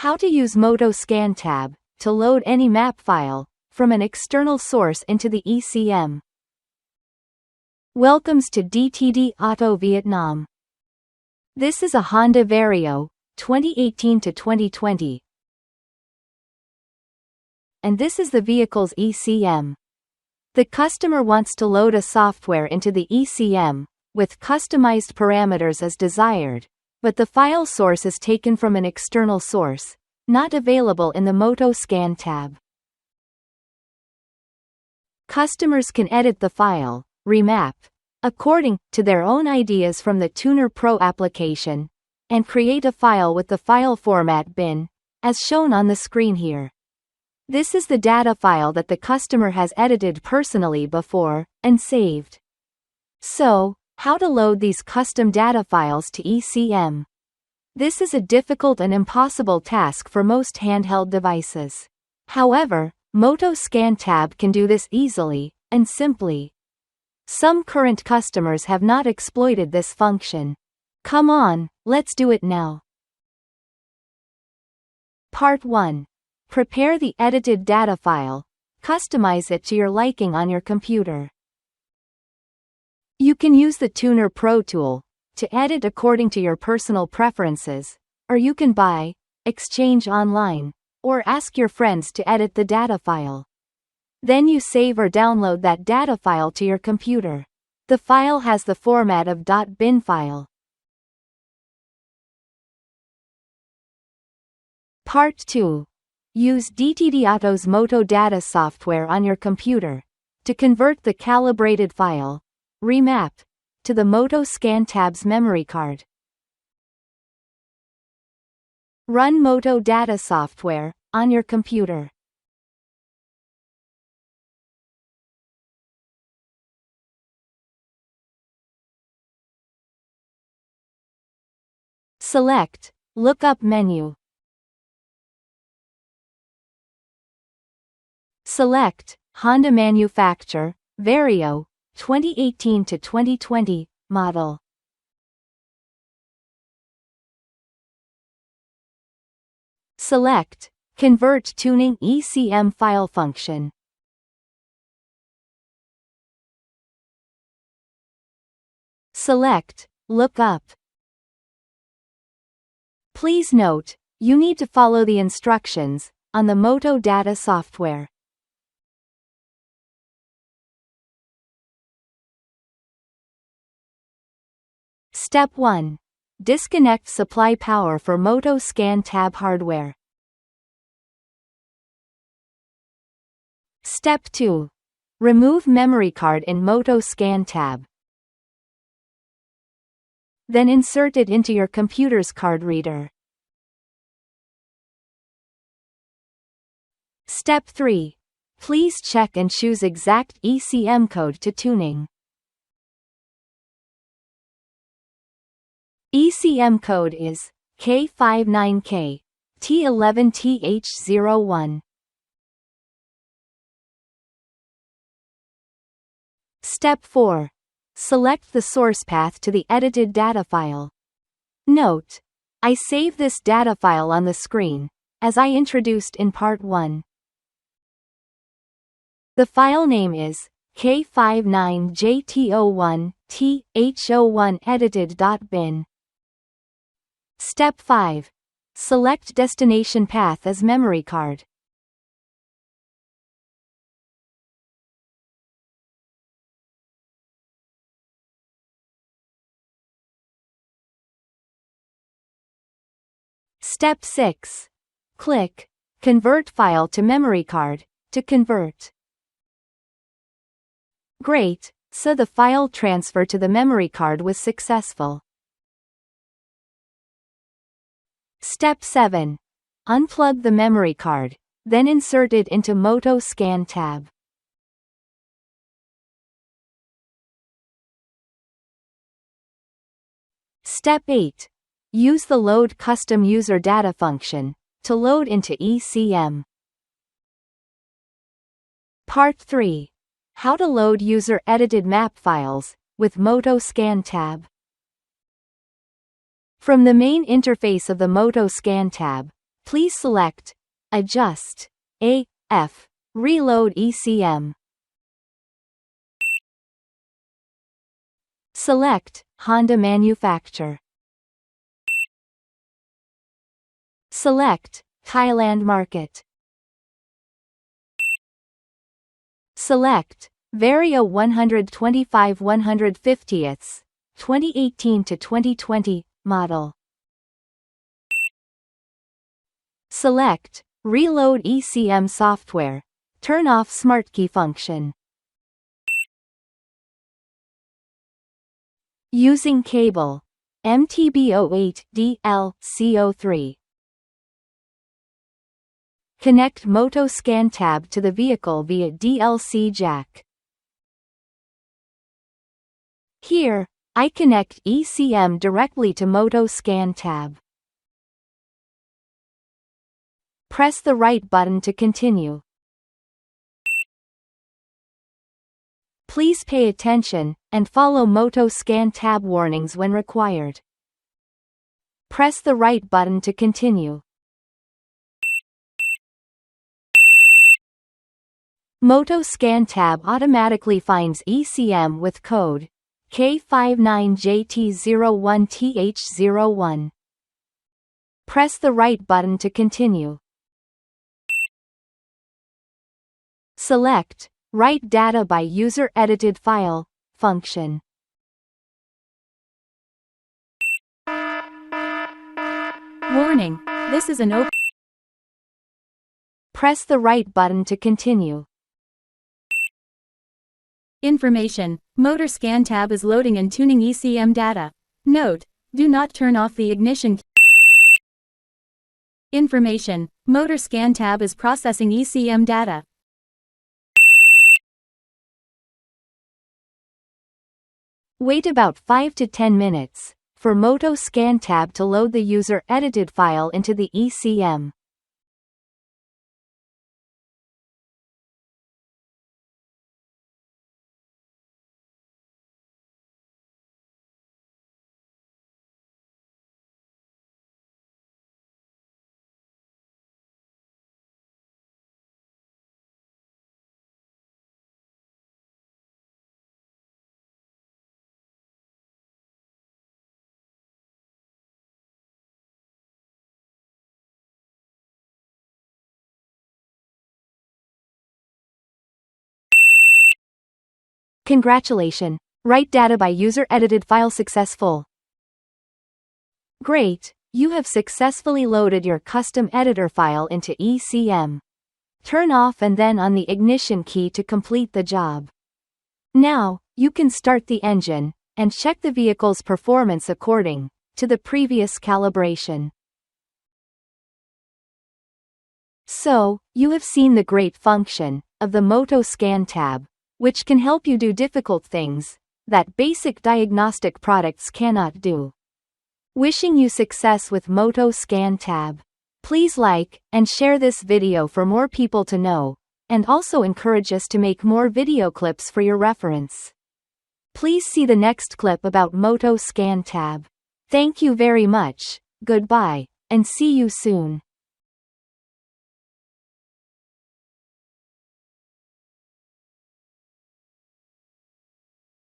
How to use Motoscan tab to load any map file from an external source into the ECM. Welcomes to DTD Auto Vietnam. This is a Honda Vario, 2018 to 2020. And this is the vehicle's ECM. The customer wants to load a software into the ECM, with customized parameters as desired, but the file source is taken from an external source, not available in the Motoscan tab. Customers can edit the file, remap, according to their own ideas from the Tuner Pro application, and create a file with the file format bin, as shown on the screen here. This is the data file that the customer has edited personally before, and saved. So, how to load these custom data files to ECM? This is a difficult and impossible task for most handheld devices. However, Motoscan tab can do this easily, and simply. Some current customers have not exploited this function. Come on, let's do it now. Part 1. Prepare the edited data file. Customize it to your liking on your computer. You can use the Tuner Pro tool to edit according to your personal preferences, or you can buy, exchange online, or ask your friends to edit the data file. Then you save or download that data file to your computer. The file has the format of .bin file. Part 2. Use DTD Auto's Moto data software on your computer to convert the calibrated file, remap, to the Motoscan tab's memory card. Run Moto data software on your computer. Select Lookup menu. Select Honda Manufacturer, Vario, 2018 to 2020, model. Select Convert Tuning ECM file function. Select Lookup. Please note, you need to follow the instructions on the Moto data software. Step 1. Disconnect supply power for Motoscan tab hardware. Step 2. Remove memory card in Motoscan tab. Then insert it into your computer's card reader. Step 3. Please check and choose exact ECM code to tuning. ECM code is K59K T11TH01. Step 4. Select the source path to the edited data file. Note, I save this data file on the screen, as I introduced in Part 1. The file name is K59JT01TH01 edited.bin. Step 5. Select destination path as memory card. Step 6. Click Convert file to memory card to convert. Great, so the file transfer to the memory card was successful. Step 7. Unplug the memory card, then insert it into Motoscan tab. Step 8. Use the Load Custom User Data function to load into ECM. Part 3. How to load user-edited map files with Motoscan tab. From the main interface of the Motoscan tab, Please select Adjust AF Reload ECM. Select Honda Manufacture. Select Thailand Market. Select Vario 125 150ths, 2018 to 2020 model. Select Reload ECM software. Turn off SmartKey function. Using cable MTB08 DLC03. Connect Motoscan tab to the vehicle via DLC jack. Here, I connect ECM directly to Motoscan tab. Press the right button to continue. Please pay attention, and follow Motoscan tab warnings when required. Press the right button to continue. Motoscan tab automatically finds ECM with code K59JT01TH01. Press the right button to continue. Select Write Data by User Edited File function. Warning: this is an open. Press the right button to continue. Information: Motoscan tab is loading and tuning ECM data. Note: do not turn off the ignition. Information: Motoscan tab is processing ECM data. Wait about 5 to 10 minutes for Motoscan tab to load the user edited file into the ECM. Congratulations! Write data by user edited file successful. Great! You have successfully loaded your custom editor file into ECM. Turn off and then on the ignition key to complete the job. Now, you can start the engine and check the vehicle's performance according to the previous calibration. So, you have seen the great function of the Motoscan tab, which can help you do difficult things that basic diagnostic products cannot do. Wishing you success with Motoscan tab. Please like and share this video for more people to know, and also encourage us to make more video clips for your reference. Please see the next clip about Motoscan tab. Thank you very much, goodbye, and see you soon.